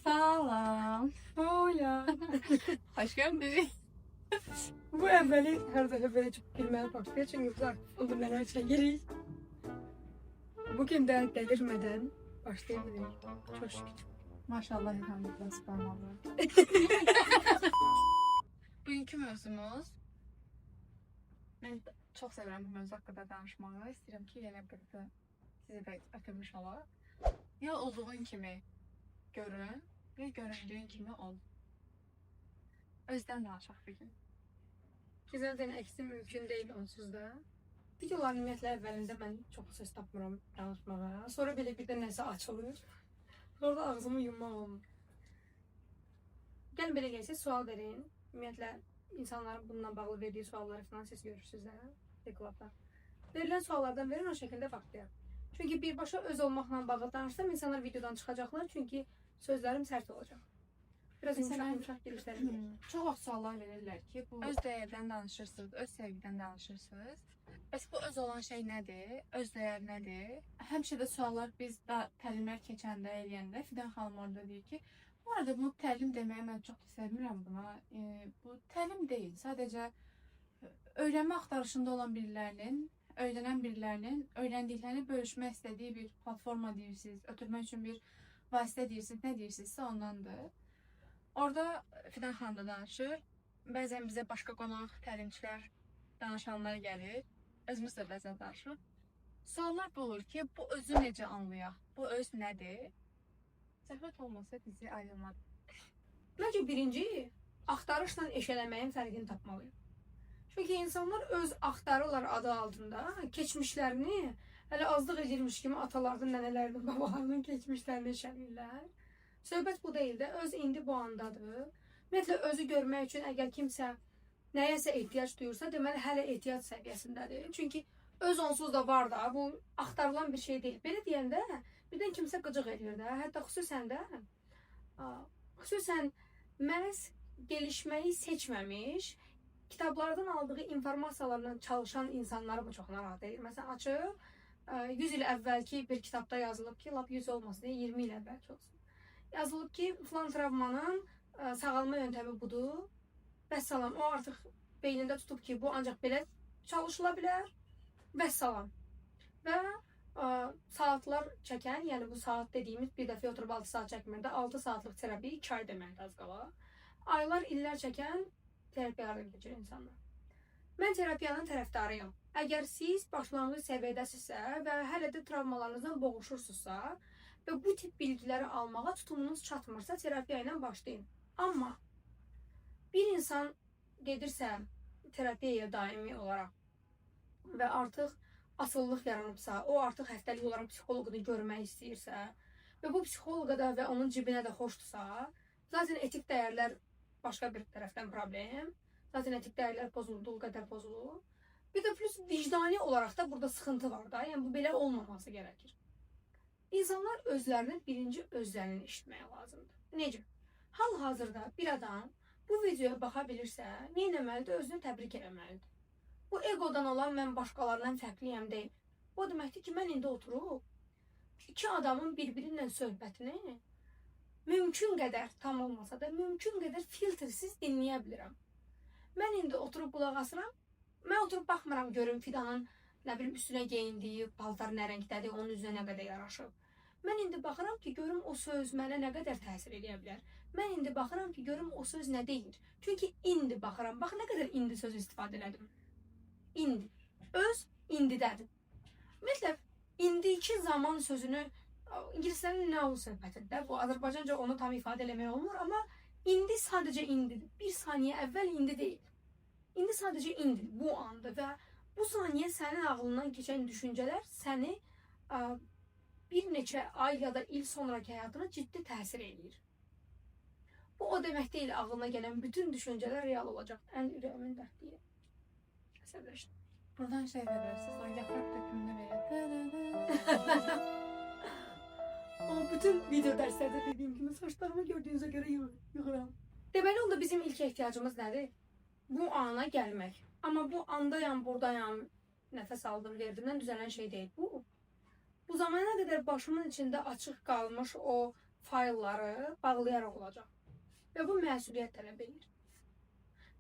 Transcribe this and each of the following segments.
Salam. Hola. Hoş geldin. Bu evveli her defa böyle çok gülmeye başlıyor çünkü biz artık oldu neler çekirik. Bugün de delirmeden başlayabiliriz. Çok şükür. Maşallah elhamdülillah subhanallah. Bugünkü mövzumuz mən çox sevirəm bu mövzu haqqında danışmağı. İstəyirəm ki, yenə burada sizi də ötürmüş olaq. Ya olduğun kimi görün, ya göründüyün kimi ol. Özdən danışaq bir gün. Ki zaten eksi mümkün değil onsuz da. Videoların ümumiyyətlə əvvəlində mən çox söz tapmıram danışmağa. Sonra belə bir də nəsə açılır. Sonra da ağzımı yummaq olmur. Gəlin belə gəlsə sual verin. Ümumiyyətlə insanların bununla bağlı verdiyi sualları falan siz görürsünüz də. Deklapda. Verilən suallardan verin o şəkildə vaxtlayaq. Çünki birbaşa öz olmaqla bağlı danışsam insanlar videodan çıxacaqlar. Çünki sözlərim sərt olacaq. Biraz yumuşaq girişlərim. Çox vaxt suallar verirlər ki, bu öz dəyərdən danışırsınız, öz sevgidən danışırsınız. Bəs bu öz olan şey nədir? Öz dəyər nədir? Həmişə də suallar biz də təlimlər keçəndə, eləyəndə Fidan xanım orada deyir ki, bu arada bu təlim deməyə mən çox da sevmirəm buna. Bu təlim deyil, sadəcə öyrənmə axtarışında olan birilərinin, öyrənən birilərinin öyrəndiklərini bölüşmək istədiyi bir platforma deyirsiniz, ötürmək üçün bir vasitə deyirsiniz, nə deyirsinizsə ondandır. Orada Fidan xanım da danışır. Bəzən bizə başqa qonaq, təlimçilər, danışanlar gəlir. Özümüz də bəzən danışırıq. Suallar bu olur ki, bu özü necə anlayaq? Bu öz nədir? Zəhmət olmasa bizi aydınlat. Məncə birinci, axtarışla eşələməyin fərqini tapmalıyıq. Çünki insanlar öz axtarırlar adı altında keçmişlərini hələ azlıq edirmiş kimi atalarının, nənələrinin, babalarının keçmişlərini eşəlirlər. Söhbət bu deyil də, öz indi bu andadır. Ümumiyyətlə, özü görmək üçün əgər kimsə nəyəsə ehtiyac duyursa, deməli, hələ ehtiyac səviyyəsindədir. Çünki öz onsuz da var da, bu axtarılan bir şey deyil. Belə deyəndə, birdən kimsə qıcıq edir də, hətta xüsusən məhz gelişməyi seçməmiş, kitablardan aldığı informasiyalarla çalışan insanları bu çox narahat edir. Məsələn, açıq, 100 il əvvəlki bir kitabda yazılıb ki, lap 100 olmasın, 20 il əvvəlki olsun. Yazılıb ki, filan travmanın sağalma yöntəmi budur. Vəssalam, o artıq beynində tutub ki, bu ancaq belə çalışıla bilər. Vəssalam. Və saatlar çəkən, yəni bu saat dediyimiz bir dəfə oturub 6 saat çəkməkdə 6 saatlıq terapiya 2 ay deməkdir az qala. Aylar, illər çəkən terapiyalardan keçir insanlar. Mən terapiyanın tərəfdarıyam. Əgər siz başlanğıc səviyyədəsinizsə və hələ də travmalarınızdan boğuşursunuzsa və bu tip bilgiləri almağa tutumunuz çatmırsa terapiya ilə başlayın. Amma bir insan gedirsə terapiyaya daimi olaraq və artıq asıllıq yaranıbsa, o artıq həftəlik olaraq psixoloqunu görmək istəyirsə və bu psixoloqa da və onun cibinə də xoşdursa, zaten etik dəyərlər başqa bir tərəfdən problem. Zaten etik dəyərlər pozulduğu qədər pozulur. Bir də plus vicdani olaraq da burada sıxıntı var da. Yəni bu belə olmaması gərəkir. İnsanlar özlərinin birinci özlərini eşitməyə lazımdır. Necə? Hal-hazırda bir adam bu videoya baxa bilirsə, nə etməlidir? Özünü təbrik etməlidir. Bu egodan olan mən başqalarından fərqliyəm deyil. Bu deməkdir ki, mən indi oturub iki adamın birbirindən söhbətini mümkün qədər tam olmasa da mümkün qədər filtrsiz dinləyə bilirəm. Mən indi oturub qulaq asıram. Mən oturub baxmıram görüm Fidanın nə bilim üstünə geyindiyi paltar nə rəngdədir, onun üzünə nə qədər yaraşıb. Mən indi baxıram ki, görüm o söz mənə nə qədər təsir edə bilər. Mən indi baxıram ki, görüm o söz nə deyir. Çünki indi baxıram. Bax nə qədər indi söz istifadə elədim. İndi. Öz indidədir. Ümumiyyətlə, indiki zaman sözünü İngilislərin nə o söhbətində, bu Azərbaycanca onu tam ifadə eləmək olmur, amma indi sadəcə indidir. Bir saniyə əvvəl indi deyil. İndi sadəcə indidir, bu anda və bu saniyə sənin ağlından keçən düşüncələr səni bir neçə ay ya da il sonraki həyatına ciddi təsir edir. Bu o demək deyil, ağlına gələn bütün düşüncələr real olacaq. Ən ürəyimin dərdliyi. Əsəbləşdim. Buradan şey verirsiniz, o yaprak dökümünü verir. O bütün video dərslərdə dediyim kimi saçlarımı gördüyünüzə görə yığıram. Deməli, onda bizim ilk ehtiyacımız nədir? Bu ana gəlmək. Amma bu andayam, buradayam, nəfəs aldım, verdimdən düzələn şey deyil. Bu zamana qədər başımın içində açıq qalmış o faylları bağlayaraq olacaq. Və bu məsuliyyət tələb edir.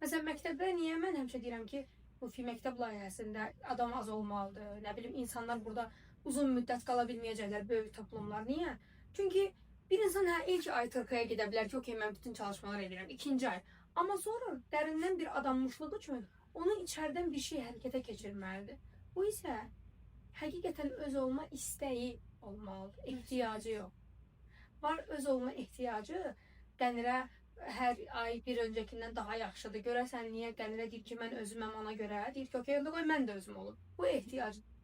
Məsələn, məktəbdə niyə mən həmişə deyirəm ki, bu məktəb layihəsində adam az olmalıdır, nə bilim, insanlar burada uzun müddət qala bilməyəcəklər, böyük toplumlar. Niyə? Çünki bir insan ilk ay Türkiyəyə gedə bilər ki, okey, mən bütün çalışmalar edirəm, ikinci ay. Amma sonra dərindən bir adammışlığı üçün onu içərdən bir şey hərəkətə keçirməlidir. Bu isə həqiqətən öz olma istəyi olmalıdır, ehtiyacı yox. Var öz olma ehtiyacı, Qənirə hər ay bir öncəkindən daha yaxşıdır. Görəsən niyə Qənirə deyir ki, mən özüməm ona görə, deyir ki, okey, onda qoy mən də özüm olum. Bu ehtiyacdır.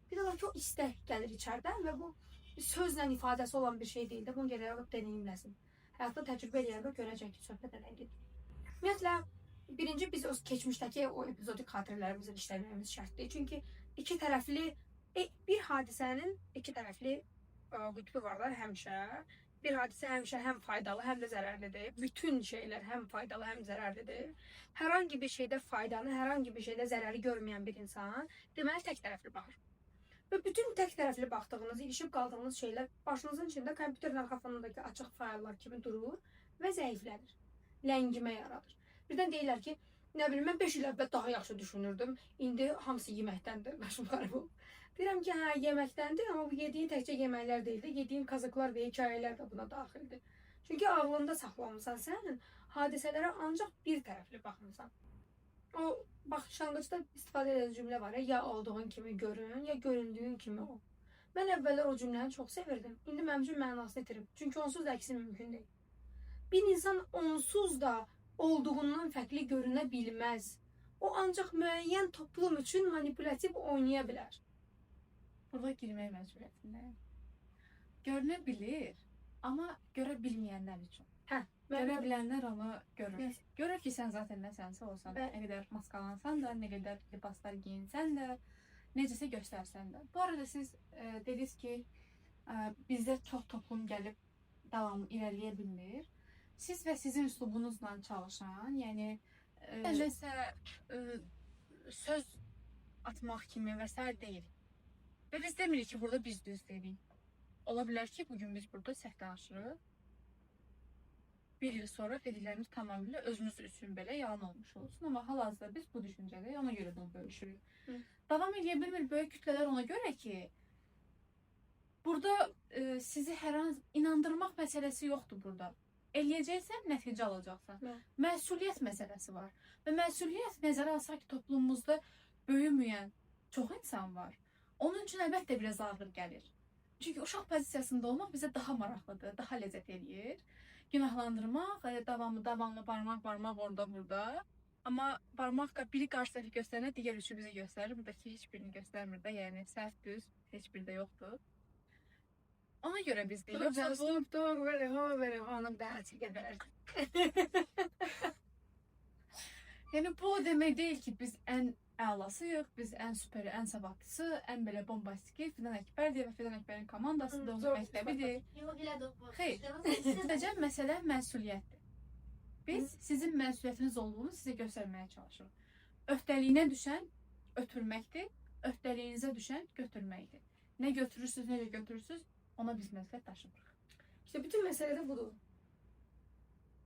Bir də var ki, o istək gəlir içərdən və bu sözlə ifadəsi olan bir şey deyil də, bunu gərək alıb deneyimləsin. Həyatda təcrübə eləyəndə görəcək ki, söhbət edən gedir. Ümumiyyətlə, birinci biz o keçmişdəki o epizodik xatirələrimizin işləməyimiz şərtdir. Çünki iki tərəfli, bir hadisənin iki tərəfli qütbü var da həmişə. Bir hadisə həmişə həm faydalı, həm də zərərlidir. Bütün şeylər həm faydalı, həm zərərlidir. Hər hangi bir şeydə faydanı, hər hangi bir şeydə zərəri görməyən bir insan deməli tək tərəfli baxır. Və bütün tək tərəfli baxdığınız, ilişib qaldığınız şeylər başınızın içində kompüterin arxasındakı açıq fayllar kimi durur və zəiflənir. Ləngimə yaradır. Birdən deyirlər ki, nə bilim, mən 5 il əvvəl daha yaxşı düşünürdüm. İndi hamısı yeməkdəndir, başım qarıb olub. Deyirəm ki, hə, yeməkdəndir, amma bu yediyin təkcə yeməklər deyildi. Yediyin kazıklar və hekayələr də buna daxildir. Çünki ağlında saxlamısan sən, hadisələrə ancaq bir tərəfli baxmısan. O başlanğıcda istifadə edən cümlə var ya olduğun kimi görün, ya göründüyün kimi ol. Mən əvvəllər o cümləni çox sevirdim. İndi mənim üçün mənasını itirib. Çünki onsuz da əksi mümkün deyil. Bir insan onsuz da olduğundan fərqli görünə bilməz. O ancaq müəyyən toplum üçün manipulativ oynaya bilər. Burada girmək məcburiyyətindəyim. Görünə bilir, amma görə bilməyənlər üçün. Görə bilənlər onu görür. Görür ki, sən zaten nəsənsə olsan, nə qədər maskalansan da, nə qədər libaslar giyinsən də, necəsə göstərsən də. Bu arada siz dediniz ki, bizdə çox toplum gəlib davamlı irəliyə bilmir. Siz və sizin üslubunuzla çalışan, yəni nəsə söz atmaq kimi və s. deyil. Və biz demirik ki, burada biz düz dedik. Ola bilər ki, bugün biz burada səhv danışırıq. Bir il sonra dediklərimiz tamamilə özümüz üçün belə yalan olmuş olsun. Amma hal-hazırda biz bu düşüncədə ona görə də bölüşürük. Davam edə bilmir böyük kütlələr ona görə ki, burada sizi hər an inandırmaq məsələsi yoxdur burada. Eləyəcəksən, nəticə alacaqsan. Məsuliyyət məsələsi var. Və məsuliyyət nəzərə alsaq ki, toplumumuzda böyüməyən çox insan var. Onun üçün əlbəttə biraz ağır gəlir. Çünki uşaq pozisiyasında olmaq bizə daha maraqlıdır, daha ləzzət eləyir. Günahlandırmaq, davamlı barmaq orada burada. Amma barmaq biri qarşı tərəfi göstərənə digər üçü bizi göstərir. Buradakı heç birini göstərmir də, yəni səhv düz heç biri də yoxdur. Ona görə biz deyirik. Yəni bu o demək deyil ki, biz ən əlasıyıq, biz ən süperi, ən savadlısı, ən belə bombastiki Fidan Əkbərdir və Fidan Əkbərin komandası da onun məktəbidir. Xeyr, sadəcə məsələ məsuliyyətdir. Biz sizin məsuliyyətiniz olduğunu sizə göstərməyə çalışırıq. Öhdəliyinə düşən ötürməkdir, öhdəliyinizə düşən götürməkdir. Nə götürürsünüz, necə götürürsünüz, ona biz məsuliyyət daşımırıq. İşte bütün məsələ də budur.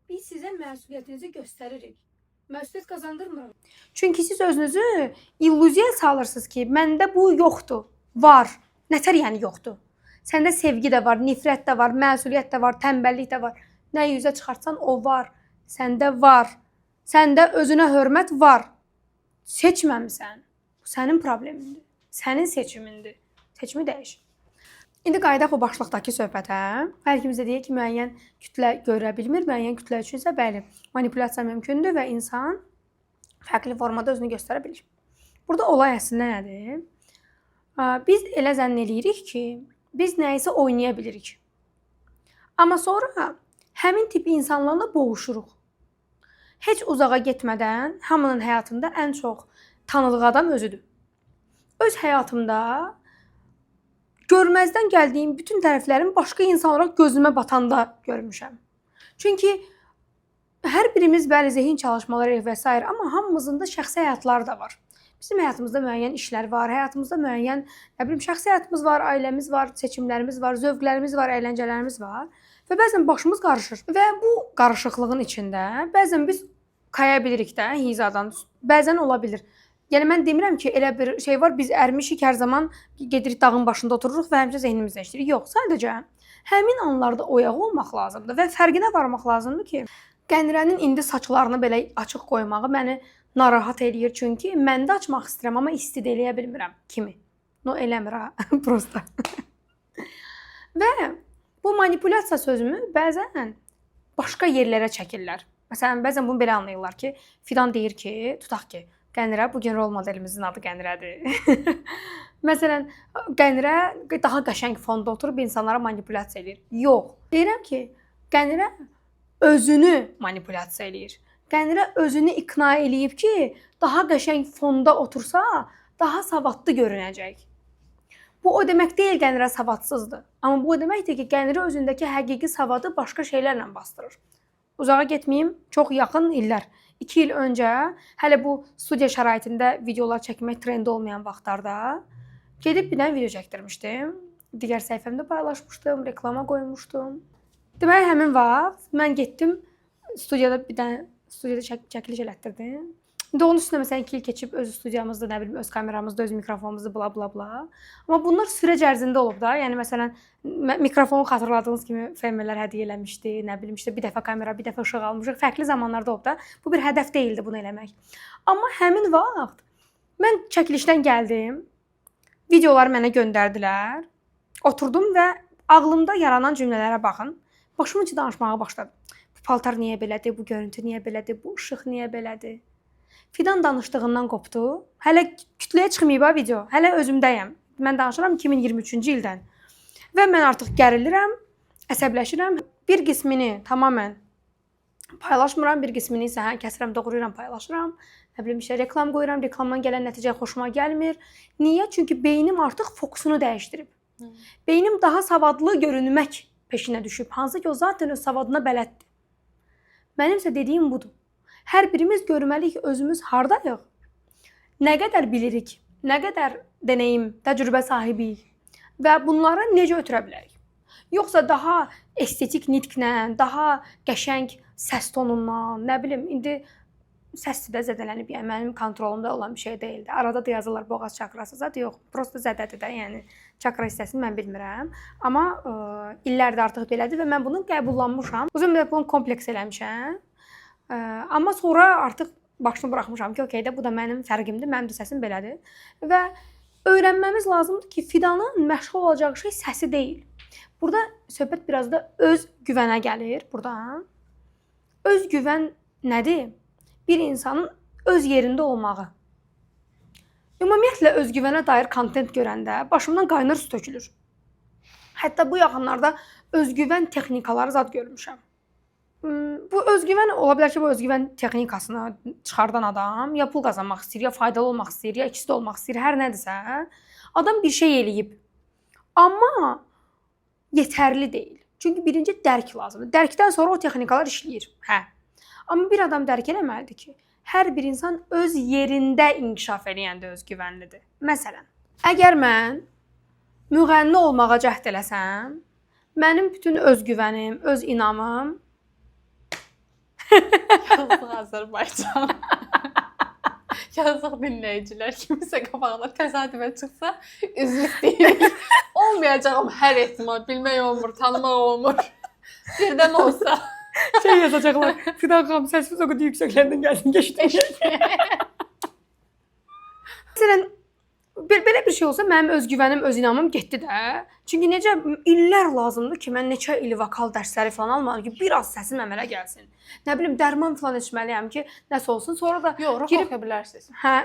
Biz sizə məsuliyyətinizi göstəririk. Məsuliyyət qazandırmırıq. Çünki siz özünüzü illüziyaya salırsınız ki, məndə bu yoxdur. Var. Nətər yəni yoxdur? Səndə sevgi də var, nifrət də var, məsuliyyət də var, tənbəllik də var. Nə üzə çıxartsan o var. Səndə var. Səndə özünə hörmət var. Seçməmisən. Bu sənin problemindir. Sənin seçimindir. Seçimi dəyiş. İndi qayıdaq o başlıqdakı söhbətə. Hər kimizə deyək ki, müəyyən kütlə görə bilmir, müəyyən kütlə üçün isə bəli, manipulyasiya mümkündür və insan fərqli formada özünü göstərə bilir. Burada olay əslində nədir? Biz elə zənn edirik ki, biz nəyisə oynaya bilirik. Amma sonra həmin tip insanlarla boğuşuruq. Heç uzağa getmədən hamının həyatında ən çox tanıdığı adam özüdür. Öz həyatımda görməzdən gəldiyim bütün tərəflərin başqa insanlara gözümə batanda görmüşəm. Çünki hər birimiz bəli zehin çalışmaları və s. amma hamımızın da şəxsi həyatları da var. Bizim həyatımızda müəyyən işlər var, həyatımızda müəyyən şəxsi həyatımız var, ailəmiz var, seçimlərimiz var, zövqlərimiz var, əyləncələrimiz var. və bəzən başımız qarışır. Və bu qarışıqlığın içində bəzən biz kaya bilirik də hizadan. Bəzən ola bilər. Yəni mən demirəm ki, elə bir şey var, biz ərmişik hər zaman gedirik dağın başında otururuq və həmişə zehnimizdə işləyirik. Yox, sadəcə həmin anlarda oyaq olmaq lazımdır və fərqinə varmaq lazımdır ki, Qənirənin indi saçlarını belə açıq qoymağı məni narahat eləyir, çünki mən də açmaq istəyirəm, amma istidə eləyə bilmirəm kimi. No eləmir ha, prosta. Və bu manipulyasiya sözümü bəzən başqa yerlərə çəkirlər. Məsələn, bəzən bunu belə anlayırlar ki, Fidan deyir ki, tutaq ki, Qənirə bu gün rol modelimizin adı Qənirədir. Məsələn, Qənirə daha qəşəng fonda oturub insanlara manipulyasiya eləyir. Yox. Deyirəm ki, Qənirə özünü manipulyasiya eləyir. Qənirə özünü iqna eləyib ki, daha qəşəng fonda otursa, daha savadlı görünəcək. Bu o demək deyil Qənirə savadsızdır. Amma bu o deməkdir ki, Qənirə özündəki həqiqi savadı başqa şeylərlə bastırır. Uzağa getməyim, çox yaxın illər. 2 il öncə, hələ bu studiya şəraitində videolar çəkmək trendi olmayan vaxtlarda gedib bir dənə video çəkdirmişdim. Digər səhifəmdə paylaşmışdım, reklama qoymuşdum. Deməli, həmin vaxt mən getdim studiyada bir dənə çəkiliş elətdirdim. İndi onun üstünə məsələn 2 il keçib öz studiyamızda, nə bilim, öz kameramızda, öz mikrofonumuzda bla bla bla. Amma bunlar sürəc ərzində olub da. Yəni məsələn mikrofonu xatırladığınız kimi fermerlər hədiyyə eləmişdi, nə bilim işte bir dəfə kamera, bir dəfə işıq almışıq. Fərqli zamanlarda olub da. Bu bir hədəf deyildi bunu eləmək. Amma həmin vaxt mən çəkilişdən gəldim. Videoları mənə göndərdilər. Oturdum və ağlımda yaranan cümlələrə baxın. Başımın içi danışmağa başladı. Bu paltar niyə belədir? Bu görüntü niyə belədir? Bu işıq niyə belədir? Fidan danışdığından qopdu. Hələ kütləyə çıxmayıb ha video. Hələ özümdəyəm. Mən danışıram 2023-cü ildən. Və mən artıq gərilirəm, əsəbləşirəm. Bir qismini tamamilə paylaşmıram, bir qismini isə kəsirəm, doğrayıram, paylaşıram. Nə bilim işte reklam qoyuram, reklamdan gələn nəticə xoşuma gəlmir. Niyə? Çünki beynim artıq fokusunu dəyişdirib. Beynim daha savadlı görünmək peşinə düşüb. Hansı ki o zaten öz savadına bələddir. Mənim isə dediyim budur. Hər birimiz görməliyik özümüz hardayıq, nə qədər bilirik, nə qədər deneyim, təcrübə sahibiyik və bunları necə ötürə bilərik. Yoxsa daha estetik nitqlə, daha qəşəng səs tonundan, nə bilim, indi səs də zədələnib, yəni mənim kontrolumda olan bir şey deyildi. Arada da yazırlar boğaz çakrası, zaten yox, prosta zədədir də, yəni çakra hissəsini mən bilmirəm. Amma illərdir artıq belədir və mən bunu qəbullanmışam. Uzun müddət bunu kompleks eləmişəm. Amma sonra artıq başını buraxmışam ki, okey də bu da mənim fərqimdir, mənim də səsim belədir. Və öyrənməmiz lazımdır ki, Fidanın məşğul olacağı şey səsi deyil. Burada söhbət biraz da öz güvənə gəlir buradan. Öz güvən nədir? Bir insanın öz yerində olmağı. Ümumiyyətlə öz güvənə dair kontent görəndə başımdan qaynar su tökülür. Hətta bu yaxınlarda özgüvən texnikaları zad görmüşəm. Bu özgüvən ola bilər ki, bu özgüvən texnikasını çıxardan adam ya pul qazanmaq istəyir, ya faydalı olmaq istəyir, ya ikisi də olmaq istəyir, hər nədirsə, adam bir şey eləyib. Amma yetərli deyil. Çünki birinci dərk lazımdır. Dərkdən sonra o texnikalar işləyir. Hə. Amma bir adam dərk eləməlidir ki, hər bir insan öz yerində inkişaf eləyəndə özgüvənlidir. Məsələn, əgər mən müğənni olmağa cəhd eləsəm, mənim bütün özgüvənim, öz inamım Yazıq Azərbaycan. Yazıq dinləyicilər kimisə qabağına təsadüfə çıxsa üzr istəyirik. Olmayacağım hər ehtimal, bilmək olmur, tanımaq olmur. Birdən olsa. Şey yazacaqlar, Fidan xanım səsiniz o qədər yüksəklərdən gəlsin, geçdi. Məsələn, belə bir şey olsa mənim özgüvənim, öz inamım getdi də. Çünki necə illər lazımdır ki, mən neçə il vokal dərsləri falan almalıyam ki, biraz səsim əmələ gəlsin. Nə bilim, dərman falan içməliyəm ki, nəsə olsun. Sonra da yox, rock oxuya bilərsiniz. Hə.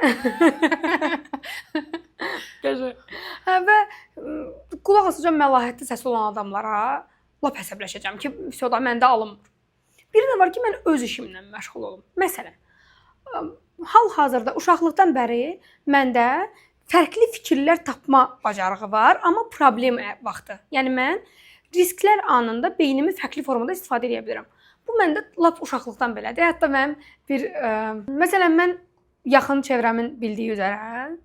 Hə və qulaq asacağım məlahətli səsi olan adamlara lap əsəbləşəcəm ki, da məndə alınmır. Bir də var ki, mən öz işimlə məşğul olum. Məsələn, hal-hazırda uşaqlıqdan bəri məndə fərqli fikirlər tapma bacarığı var, amma problem vaxtı. Yəni mən risklər anında beynimi fərqli formada istifadə edə bilirəm. Bu məndə lap uşaqlıqdan belədir. Hətta mənim bir məsələn mən yaxın çevrəmin bildiyi üzrə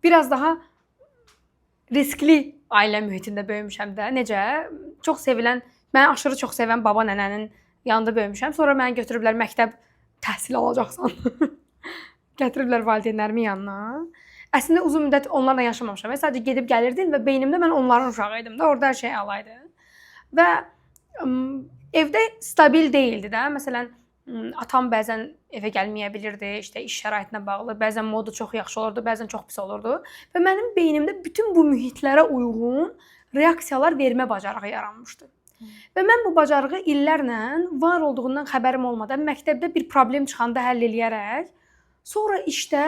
biraz daha riskli ailə mühitində böyümüşəm də. Necə? Çox sevilən Məni aşırı çox sevən baba nənənin yanında böyümüşəm. Sonra məni götürüblər məktəb təhsil alacaqsan. Gətiriblər valideynlərimin yanına. Əslində uzun müddət onlarla yaşamamışam. Sadəcə gedib gəlirdim və beynimdə mən onların uşağı idim də. Orada hər şey alaydı. Və evdə stabil deyildi də. Məsələn, atam bəzən evə gəlməyə bilirdi, işte iş şəraitinə bağlı. Bəzən modu çox yaxşı olurdu, bəzən çox pis olurdu. Və mənim beynimdə bütün bu mühitlərə uyğun reaksiyalar vermə bacarığı yaranmışdı. Və mən bu bacarığı illərlə var olduğundan xəbərim olmadan məktəbdə bir problem çıxanda həll eləyərək, sonra işdə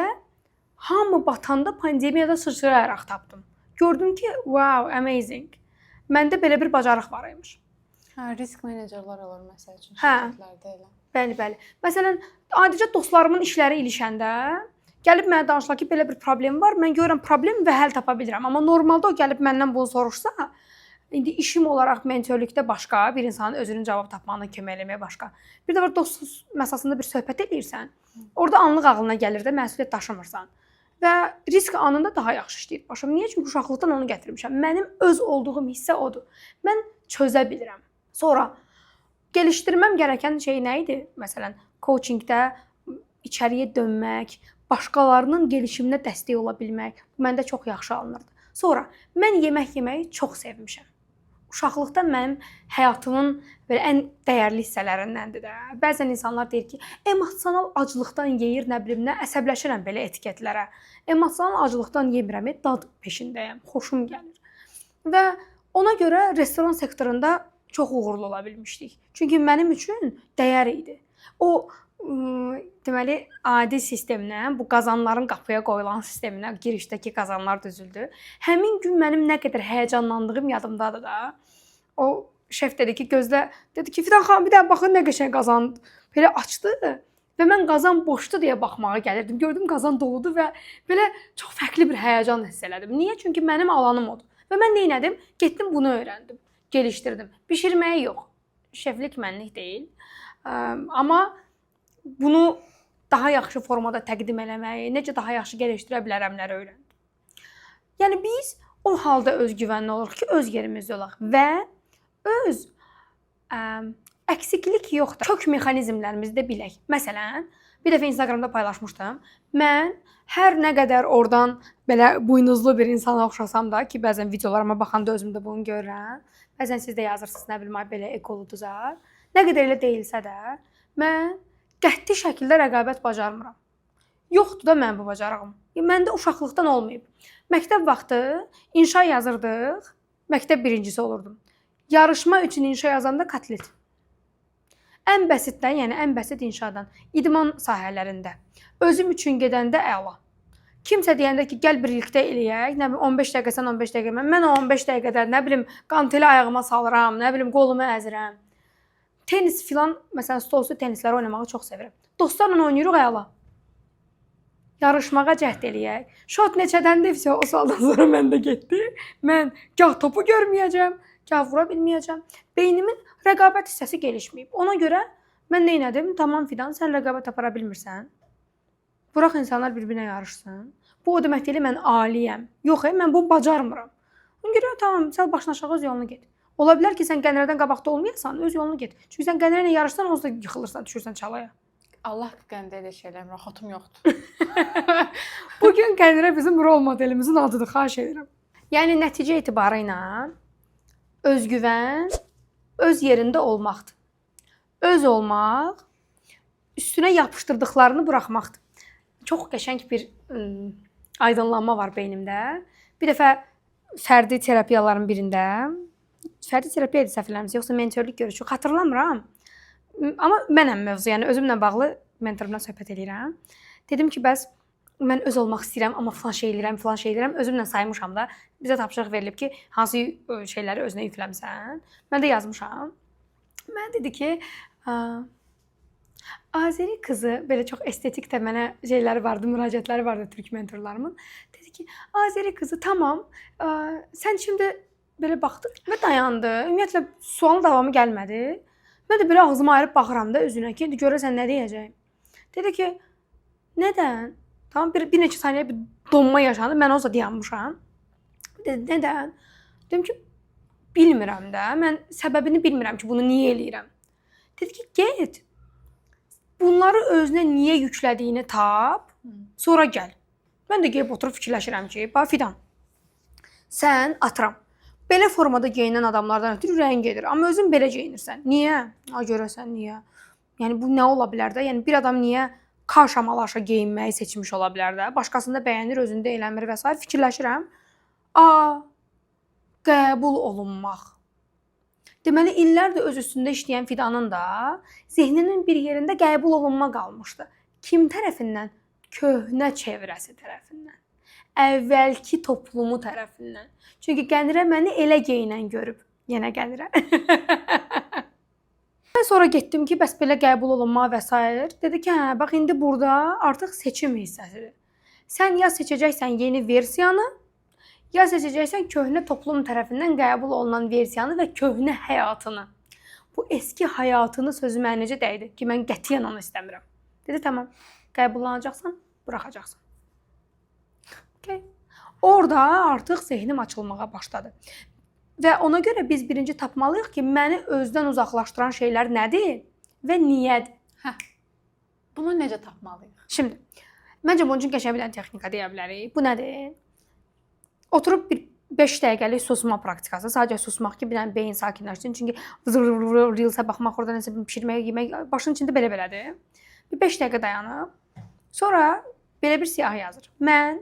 hamı batanda pandemiyada sıçrayaraq tapdım. Gördüm ki, wow, amazing. Məndə belə bir bacarıq var imiş. Risk menecerlər olur məsəl üçün Hə. şirkətlərdə elə. Bəli. Məsələn, adicə dostlarımın işləri ilişəndə gəlib mənə danışırlar ki, belə bir problem var. Mən görürəm problem və həll tapa bilirəm. Amma normalda o gəlib məndən bunu soruşsa, indi işim olaraq mentörlükdə başqa, bir insanın özünün cavab tapmağına kömək eləməyə başqa. Bir də var dost məsasında bir söhbət edirsən. Orada anlıq ağlına gəlir də məsuliyyət daşımırsan. Və risk anında daha yaxşı işləyir başım. Niyə? Çünki uşaqlıqdan onu gətirmişəm. Mənim öz olduğum hissə odur. Mən çözə bilirəm. Sonra gelişdirməm gereken şey nə idi? Məsələn, coachingdə içəriyə dönmək, başqalarının gelişiminə dəstək ola bilmək, bu məndə çox yaxşı alınırdı. Sonra mən yemək yeməyi çox sevmişəm. Uşaqlıqda mənim həyatımın belə ən dəyərli hissələrindəndir də. Bəzən insanlar deyir ki, emosional aclıqdan yeyir, nə bilim nə, əsəbləşirəm belə etiketlərə. Emosional aclıqdan yemirəm, dad peşindəyəm, xoşum gəlir. Və ona görə restoran sektorunda çox uğurlu ola bilmişdik. Çünki mənim üçün dəyər idi. O deməli adi sistemdən, bu qazanların qapıya qoyulan sistemindən girişdəki qazanlar düzüldü. Həmin gün mənim nə qədər həyəcanlandığım yadımdadır da. O şef dedi ki, gözlə, dedi ki, Fidan xanım bir daha baxın nə qəşəng qazan. Belə açdı və mən qazan boşdu deyə baxmağa gəlirdim. Gördüm qazan doludur və belə çox fərqli bir həyəcan hiss elədim. Niyə? Çünki mənim alanım odur. Və mən nə etdim? Getdim bunu öyrəndim. Gelişdirdim. Bişirməyi yox. Şeflik mənlik deyil. Amma bunu daha yaxşı formada təqdim eləməyi, necə daha yaxşı gəlişdirə bilərəmləri öyrəndim. Yəni biz o halda özgüvənli oluruq ki, öz yerimizdə olaq və öz əksiklik yoxdur. Kök mexanizmlərimizi də bilək. Məsələn, bir dəfə Instagramda paylaşmışdım. Mən hər nə qədər oradan belə buynuzlu bir insana oxşasam da ki, bəzən videolarıma baxanda özümdə bunu görürəm. Bəzən siz də yazırsınız, nə bilim, belə ekoluduza. Nə qədər elə deyilsə də, mən qəti şəkildə rəqabət bacarmıram. Yoxdur da mənim bu bacarığım. Məndə uşaqlıqdan olmayıb. Məktəb vaxtı inşa yazırdıq, məktəb birincisi olurdum. Yarışma üçün inşa yazanda kotlet. Ən bəsitdən, yəni ən bəsit inşadan, idman sahələrində. Özüm üçün gedəndə əla. Kimsə deyəndə ki, gəl birlikdə eləyək, nə bilim 15 dəqiqə sən 15 dəqiqə mən o 15 dəqiqədə nə bilim qanteli ayağıma salıram, nə bilim qolumu əzirəm. Tenis filan, məsələn stolüstü tenisləri oynamağı çox sevirəm. Dostlarla oynayırıq əla. Yarışmağa cəhd eləyək. Şot neçədəndir, o sualdan sonra mən də getdi. Mən gah topu görməyəcəm, gah vura bilməyəcəm. Beynimin rəqabət hissəsi gelişməyib. Ona görə mən nə etdim? Tamam Fidan, sən rəqabət apara bilmirsən. Bırax insanlar bir-birinə yarışsın. Bu o demək deyil, mən aliyəm. Yox, mən bunu bacarmıram. Ona görə tamam, sən başına aşağı öz yolunu get. Ola bilər ki, sən Qənirədən qabaqda olmayasan, öz yolunu get. Çünki sən Qənirə ilə yarışsan, onsuz da yıxılırsan, düşürsən çalaya. Allah qəndə elə şeylər, rahatum yoxdur. Bugün Qənirə bizim rol modelimizin adıdır, xahiş edirəm. Yəni nəticə etibarı ilə özgüvən öz yerində olmaqdır. Öz olmaq, üstünə yapışdırdıqlarını buraxmaqdır. Çox qəşəng bir aydınlanma var beynimdə. Bir dəfə fərdi terapiyaların birində, fərdi terapiya idi səhv eləmirəmsə, yoxsa mentorluq görüşü, xatırlamıram. Amma mənəm mövzu, yəni özümlə bağlı mentorumla söhbət edirəm. Dedim ki, bəs mən öz olmaq istəyirəm, amma filan şey eləyirəm. Özümlə saymışam da. Bizə tapşırıq verilib ki, hansı şeyləri özünə yükləmsən. Mən də yazmışam. Mən dedi ki, Azeri qızı, belə çox estetik də mənə şeyləri vardı, müraciətləri vardı türk mentorlarımın. Dedi ki, Azeri qızı tamam, sən şimdi belə baxdıq və dayandı. Ümumiyyətlə sualın davamı gəlmədi. Mən də belə ağzımı ayırıb baxıram da özünə ki, görəsən nə deyəcəyim. Dedi ki, nədən? Tamam, bir neçə saniyə bir donma yaşandı. Mən o zaman dayanmışam. Dedi, nədən? Dedim ki, bilmirəm də. Mən səbəbini bilmirəm ki, bunu niyə eləyirəm. Dedi ki, get. Bunları özünə niyə yüklədiyini tap, sonra gəl. Mən də gəlib oturub fikirləşirəm ki, bax Fidan, sən atıram. Belə formada geyinən adamlardan ötürü ürəyin gedir. Amma özün belə geyinirsən. Niyə? Görəsən niyə? Yəni bu nə ola bilər də? Yəni bir adam niyə kaşa-malaşa geyinməyi seçmiş ola bilər də? Başqasında bəyənir, özündə eləmir və s. fikirləşirəm. Qəbul olunmaq. Deməli, illərdir öz üstündə işləyən Fidanın da zehninin bir yerində qəbul olunma qalmışdı. Kim tərəfindən? Köhnə çevrəsi tərəfindən. Əvvəlki toplumu tərəfindən. Çünki Qənirə məni elə geyinən görüb. Yenə Qənirə. Mən sonra getdim ki, bəs belə qəbul olunma və s. Dedi ki, hə, bax indi burada artıq seçim hissəsidir. Sən ya seçəcəksən yeni versiyanı, ya seçəcəksən köhnə toplum tərəfindən qəbul olunan versiyanı və köhnə həyatını. Bu eski həyatını sözü mənə necə dəydi ki, mən qətiyyən onu istəmirəm. Dedi, tamam, qəbullanacaqsan, buraxacaqsan. Okay. Orada artıq zehnim açılmağa başladı. Və ona görə biz birinci tapmalıyıq ki, məni özdən uzaqlaşdıran şeylər nədir və niyədir? Bunu necə tapmalıyıq? Şimdi, məncə bunun üçün qəşəng bir texnika deyə bilərik. Bu nədir? Oturub bir 5 dəqiqəlik susma praktikası. Sadəcə susmaq ki, bir dənə beyin sakinləşsin. Çünki reelsə baxmaq, orada nəsə pişirmək, yemək, başın içində belə-belədir. Bir 5 dəqiqə dayanıb, sonra belə bir siyahı yazır. Mən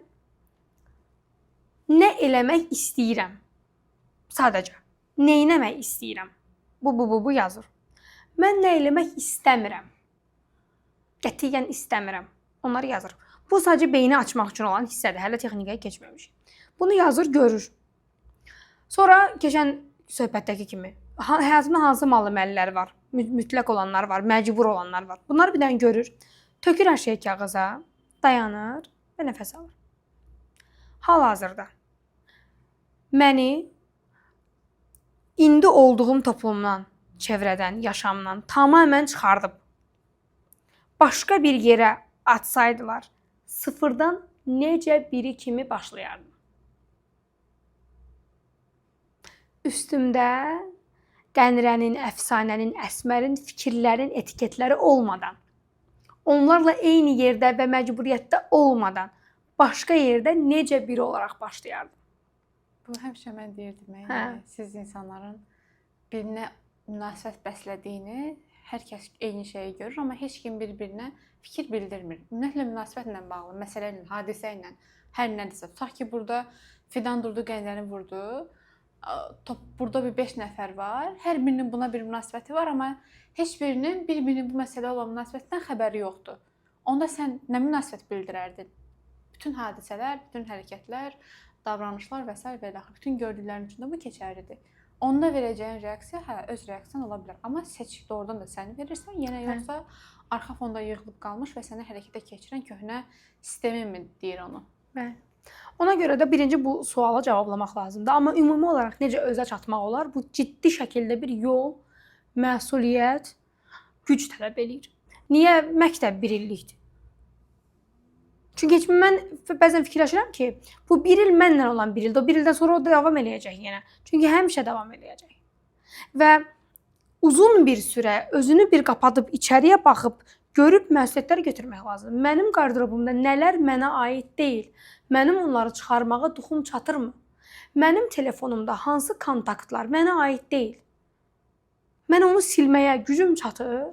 nə eləmək istəyirəm? Sadəcə. Nə eləmək istəyirəm? Bu yazır. Mən nə eləmək istəmirəm? Qətiyyən istəmirəm. Onları yazır. Bu sadəcə beyni açmaq üçün olan hissədir. Hələ texnikaya keçməmiş. Bunu yazır, görür. Sonra keçən söhbətdəki kimi həyatımda hansı müəllimlər var? Mütləq olanlar var, məcbur olanlar var. Bunları bir dənə görür. Tökür hər şeyi kağıza, dayanır və nəfəs alır. Hal-hazırda məni indi olduğum toplumdan, çevrədən, yaşamdan tamamilə çıxardıb başqa bir yerə atsaydılar, sıfırdan necə biri kimi başlayardım. Üstümdə Qənirənin, əfsanənin, Əsmərin, fikirlərin, etiketləri olmadan, onlarla eyni yerdə və məcburiyyətdə olmadan başqa yerdə necə biri olaraq başlayardım. Bu həmişə mən deyirdim, yəni siz insanların birinə münasibət bəslədiyini hər kəs eyni şeyi görür, amma heç kim bir-birinə fikir bildirmir. Ümumiyyətlə münasibətlə bağlı, məsələ ilə, hadisə ilə, hər nədirsə. Tutaq ki, burada Fidan durdu, Qənirəni vurdu. Burada bir 5 nəfər var. Hər birinin buna bir münasibəti var, amma heç birinin bir-birinin bu məsələ olan münasibətdən xəbəri yoxdur. Onda sən nə münasibət bildirərdin? Bütün hadisələr, bütün hərəkətlər, davranışlar və s. və ilaxır. Bütün gördüklərin içində bu keçərlidir. Onda verəcəyin reaksiya, öz reaksiyan ola bilər. Amma seçib doğrudan da səni verirsən, yenə yoxsa arxa fonda yığılıb qalmış və səni hərəkətə keçirən köhnə sistemi mi deyir onu? Bəli. Ona görə də birinci bu suala cavablamaq lazımdır. Amma ümumi olaraq necə özə çatmaq olar? Bu ciddi şəkildə bir yol, məsuliyyət, güc tələb eləyir. Niyə? Məktəb bir illikdir. Çünki mən bəzən fikirləşirəm ki, bu bir il mənlə olan bir ildir. O bir ildən sonra o davam eləyəcək yenə. Çünki həmişə davam eləyəcək. Və uzun bir sürə özünü bir qapadıb, içəriyə baxıb, görüb məsuliyyətləri götürmək lazımdır. Mənim qardırobumda nələr mənə aid deyil. Mənim onları çıxarmağa duxum çatırmı? Mənim telefonumda hansı kontaktlar mənə aid deyil. Mən onu silməyə gücüm çatır.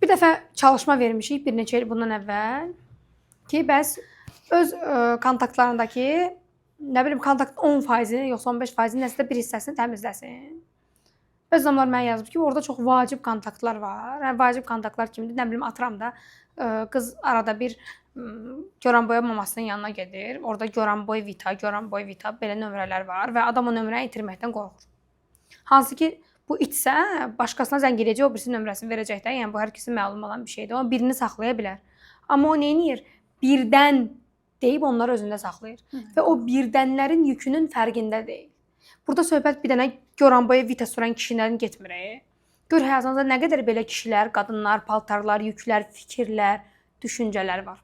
Bir dəfə çalışma vermişik bir neçə il bundan əvvəl. Ki, bəs öz kontaktlarındakı, nə bilim, kontaktın 10%-ni, yoxsa 15%-ni, nəsə bir hissəsini təmizləsin. Öz adamlar mənə yazıb ki, orada çox vacib kontaktlar var. Vacib kontaktlar kimdir? Nə bilim, atıram da, qız arada bir Goranboya mamasının yanına gedir. Orada Goranboy Vita, belə nömrələr var və adam o nömrəni itirməkdən qorxur. Hansı ki, bu itsə, başqasına zəng edəcək, o birisi nömrəsini verəcək də, yəni bu hər kəsin məlum olan bir şeydir. O birini saxlaya bilər. Amma o neynir? Birdən deyib onları özündə saxlayır. Və o birdənlərin yükünün fərqində deyil. Burada söhbət bir dənə Goranboya Vita sürən kişilərin getmir. Gör həyatınızda nə qədər belə kişilər, qadınlar, paltarlar, yüklər, fikirlər, düşüncələr var.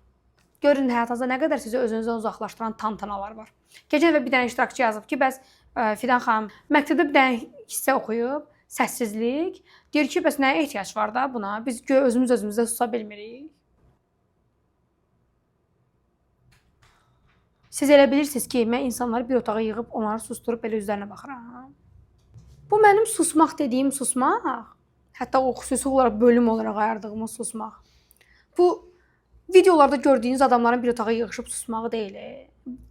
Görün həyatınızda nə qədər sizi özünüzdən uzaqlaşdıran tantanalar var. Keçən dəfə bir dənə iştirakçı yazıb ki, bəs Fidan xanım məktəbdə bir dənə hissə oxuyub, səssizlik. Deyir ki, bəs nəyə ehtiyac var da buna? Biz özümüz özümüzə susa bilmirik. Siz elə bilirsiniz ki, mən insanları bir otağa yığıb onları susturub belə üzlərinə baxıram. Bu mənim susmaq dediyim susmaq, hətta o xüsusi olaraq bölüm olaraq ayırdığımız susmaq. Bu videolarda gördüyünüz adamların bir otağa yığışıb susmağı deyil.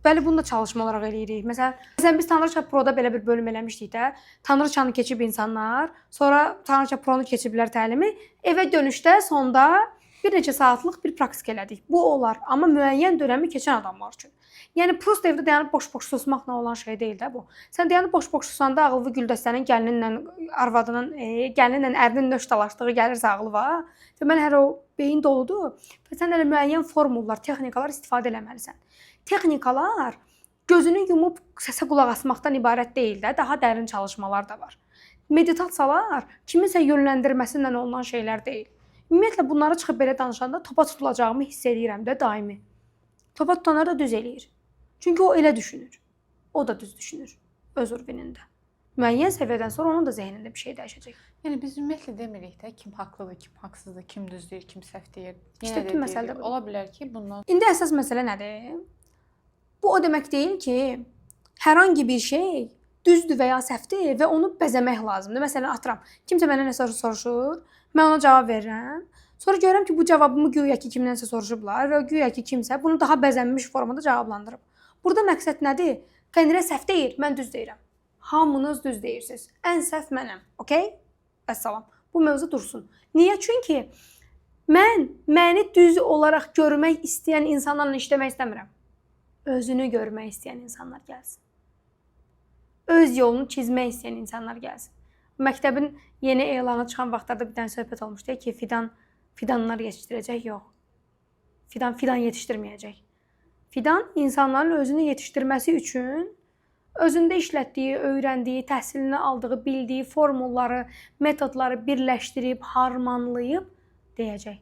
Bəli, bunu da çalışma olaraq eləyirik. Məsələn biz Tanrıça Pro'da belə bir bölüm eləmişdik də. Tanrıçanı keçib insanlar, sonra Tanrıça Pro'nu keçiblər təlimi, evə dönüşdə sonda bir neçə saatlıq bir praktik elədik. Bu olar, amma müəyyən dönəmi keçən adamlar üçün. Yəni prosta evdə dayanıb boş-boş susmaqla olan şey deyil də bu. Sən dayanıb boş-boş susanda ağıllı Güldəstənin gəlininlə arvadının, gəlininlə ərinin nöş dalaşdığı gəlirsə ağlıva. Və mən hər o beyin doludur. Və sən elə müəyyən formullar, texnikalar istifadə eləməlisən. Texnikalar gözünü yumub səsə qulaq asmaqdan ibarət deyil də, daha dərin çalışmalar da var. Meditasiyalar kiminsə yönləndirməsindən olunan şeylər deyil. Ümumiyyətlə bunları çıxıb belə danışanda topa tutulacağımı hiss edirəm də daimi. Topa tutanlar da düz eləyir. Çünki o elə düşünür. O da düz düşünür öz urvinində. Müəyyən səviyyədən sonra onun da zehnində bir şey dəyişəcək. Yəni biz ümumiyyətlə demirik də kim haqlıdır, kim haqsızdır, kim düz deyir, kim səhv deyir. İşte bütün məsələ ola bilər ki, bundan İndi əsas məsələ nədir? Bu o demək deyil ki, hər hangi bir şey düzdür və ya səhvdir və onu bəzəmək lazımdır. Məsələn, atıram, kimsə məndən nəsə soruşur, mən ona cavab verirəm. Sonra görürəm ki, bu cavabımı güya ki kimdənsə soruşublar və güya ki kimsə bunu daha bəzənmiş formada cavablandırıb. Burada məqsəd nədir? Qənirə səhv deyir, mən düz deyirəm. Hamınız düz deyirsiniz. Ən səhv mənəm. Okay? Əssalam. Bu mövzu dursun. Niyə? Çünki mən məni düz olaraq görmək istəyən insanlarla işləmək istəmirəm. Özünü görmək istəyən insanlar gəlsin. Öz yolunu çizmək istəyən insanlar gəlsin. Məktəbin yeni elanı çıxan vaxtlarda bir dənə söhbət olmuşdu ki, fidanlar yetişdirəcək, yox. Fidan yetişdirməyəcək. Fidan insanların özünü yetişdirməsi üçün özündə işlətdiyi, öyrəndiyi, təhsilini aldığı, bildiyi formulları, metodları birləşdirib, harmanlayıb deyəcək.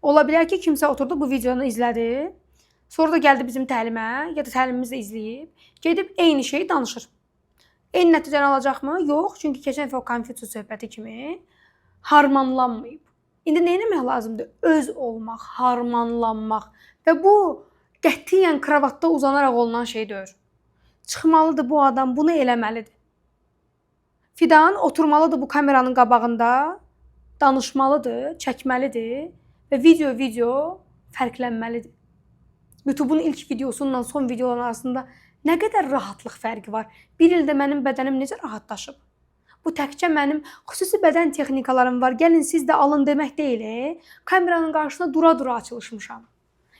Ola bilər ki, kimsə oturdu bu videonu izlədi, sonra da gəldi bizim təlimə, ya da təlimimizi də izləyib, gedib eyni şeyi danışır. Eyni nəticəni alacaqmı? Yox, çünki keçən dəfə o Konfutsius söhbəti kimi harmanlanmayıb. İndi nə etmək lazımdır? Öz olmaq, harmanlanmaq və bu qətiyyən kravatda uzanaraq olunan şey deyil. Çıxmalıdır bu adam, bunu eləməlidir. Fidan oturmalıdır bu kameranın qabağında, danışmalıdır, çəkməlidir və video fərqlənməlidir. YouTube'un ilk videosundan son videoların arasında nə qədər rahatlıq fərqi var. Bir ildə mənim bədənim necə rahatlaşıb. Bu təkcə mənim xüsusi bədən texnikalarım var, gəlin siz də alın demək deyil. Kameranın qarşısında dura-dura açılışmışam.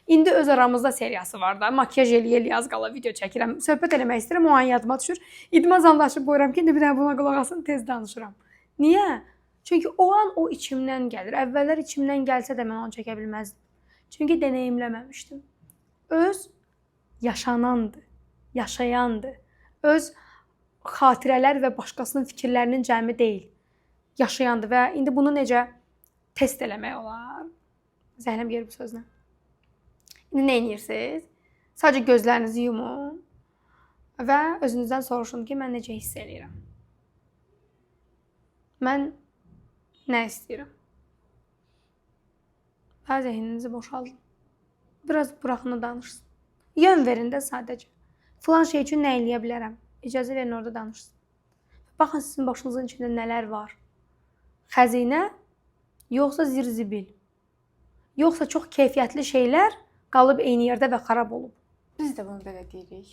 İndi öz aramızda seriyası var da, makyaj eləyə az qala video çəkirəm. Söhbət eləmək istəyirəm, o an yadıma düşür. İdman zalında açıb qoyuram ki, indi bir dənə buna qulaq asın, tez danışıram. Niyə? Çünki o an o içimdən gəlir. Əvvəllər içimdən gəlsə də mən onu çəkə bilməzdim. Çünki deneyimləməmişdim. Öz yaşanandır, yaşayandır. Öz xatirələr və başqasının fikirlərinin cəmi deyil. Yaşayandır və indi bunu necə test eləmək olar? Zəhləm gəlir bu sözlə. İndi nə edirsiniz? Sadəcə gözlərinizi yumun və özünüzdən soruşun ki, mən necə hiss edirəm? Mən nə istəyirəm? Və zehninizi boşaldın. Biraz buraxını danışsın. Yön verin də sadəcə. Filan şey üçün nə eləyə bilərəm? İcazə verin orada danışsın. Baxın sizin başınızın içində nələr var. Xəzinə, yoxsa zirzibil, yoxsa çox keyfiyyətli şeylər qalıb eyni yerdə və xarab olub. Biz də bunu belə deyirik.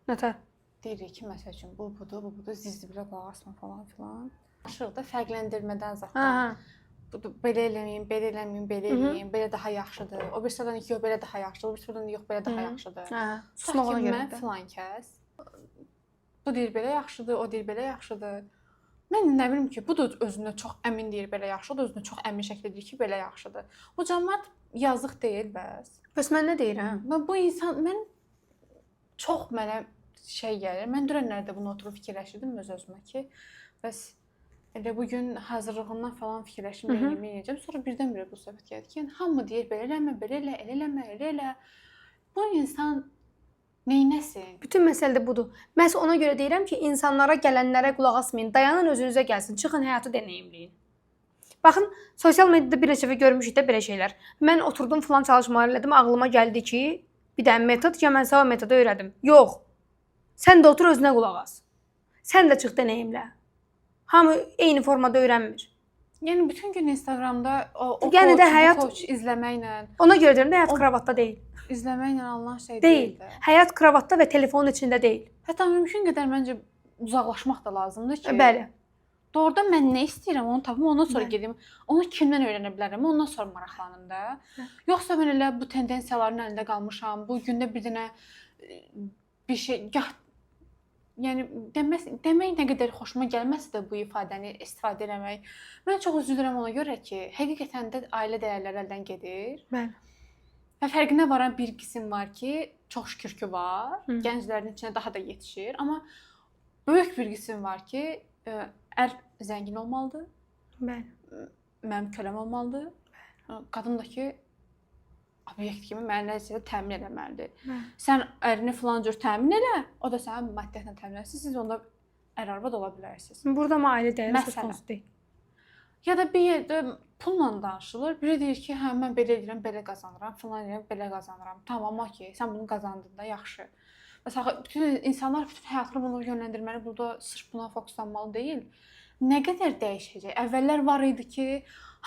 Nətər? Deyirik ki, məsəl üçün bu budur, zizdibilə qulaq asma falan filan. Aşırıda fərqləndirmədən zaten. Belə eləməyim, belə eləməyim, belə eləyim, belə daha yaxşıdır. O birisindən yox, belə daha yaxşıdır. O birisindən yox, belə daha yaxşıdır. Susmağına görə filan kəs. Bu deyir belə yaxşıdır, o deyir belə yaxşıdır. Mən nə bilim ki, bu da özünə çox əmin deyir belə yaxşıdır, özünə çox əmin şəkildə deyir ki, belə yaxşıdır. Bu cəmiyyət yazıq deyil bəs. Bəs mən nə deyirəm? Bu insan, mən çox mənə şey gəlir. Mən dünənlərdə bunu oturub fikirləşirdim öz-özümə ki, bəs elə bugün hazırlığından falan fikirləşim, eləyəcəm. Sonra birdən-birə bu söhbət gəldi ki, yəni hamı deyir belə eləmə, belə elə, elə eləmə, elə elə. Bu insan Neynəsin? Bütün məsələ də budur. Məhz ona görə deyirəm ki, insanlara, gələnlərə qulaq asmayın. Dayanın, özünüzə gəlsin. Çıxın, həyatı deneyimləyin. Baxın, sosial mediada bir neçə dəfə görmüşük də belə şeylər. Mən oturdum falan çalışmalar elədim, ağlıma gəldi ki, bir dənə metod ki, mən sənə o metodu öyrədim. Yox. Sən də otur, özünə qulaq as. Sən də çıx deneyimlə. Hamı eyni formada öyrənmir. Yəni bütün gün Instagramda o Yəni də həyat coach izləməklə, ona görə deyirəm də həyat kravatda deyil. izləməklə alınan şey Deyil. deyil. Həyat kravatda və telefonun içində deyil. Hətta mümkün qədər məncə uzaqlaşmaq da lazımdır ki, Bəli. doğrudan mən nə istəyirəm onu tapım, ondan sonra Bəli. gedim. Onu kimdən öyrənə bilərəm, ondan sonra maraqlanım da. Yoxsa mən elə bu tendensiyaların əlində qalmışam. Bu gündə bir dənə bir şey yəni demək nə qədər xoşuma gəlməsə də bu ifadəni istifadə etmək. Mən çox üzülürəm ona görə ki, həqiqətən də ailə dəyərləri əldən gedir. Bəli. Və fərqinə varan bir qism var ki, çox şükür ki var. Hı. Gənclərin içinə daha da yetişir, amma böyük bir qism var ki, ər zəngin olmalıdır. Bəli. Mənim köləm olmalıdır. Qadın da ki, obyekt kimi mənə nəsə təmin etməlidir. Sən ərini filan cür təmin elə, o da sənə maddiyyatla təmin etsin. Siz onda ər-arvad ola bilərsiniz. Burada mı ailə dəyəri söz Məsələn. konusu deyil. Ya da bir yerdə pulla danışılır. Biri deyir ki, hə mən belə edirəm, belə qazanıram, filan edirəm, belə qazanıram. Tamam, okey. Sən bunu qazandın da yaxşı. Məsələn, bütün insanlar bütün həyatını bunu yönləndirməli, burada sırf buna fokuslanmalı deyil. Nə qədər dəyişəcək? Əvvəllər var idi ki,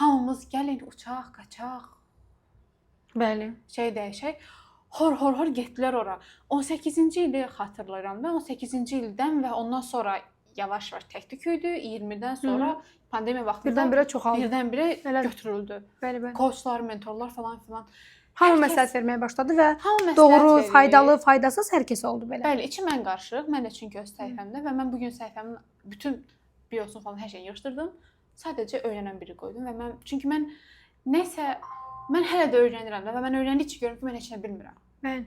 hamımız gəlin uçaq, qaçaq, Bəli. şey dəyişək. Hor getdilər ora. 18-ci ili xatırlayıram da, 18-ci ildən və ondan sonra yavaş-yavaş tək-tük idi. 20-dən sonra pandemiya vaxtında Birdən-birə çoxaldı. birdən-birə Elədir. götürüldü. Bəli, bəli. Koçlar, mentorlar falan filan. Hamı Hər kəs- məsləhət verməyə başladı və Hamı məsləhət doğru, verir. faydalı, faydasız hər kəs oldu belə. Bəli, içi mən qarışıq. Mən də çünki öz səhifəmdə və mən bu gün səhifəmin bütün biosunu falan hər şeyi yığışdırdım. Sadəcə öyrənən biri qoydum və çünki mən nəsə mən hələ də öyrənirəm də və mən öyrəndikcə görürəm ki, mən heç nə bilmirəm. Bəli.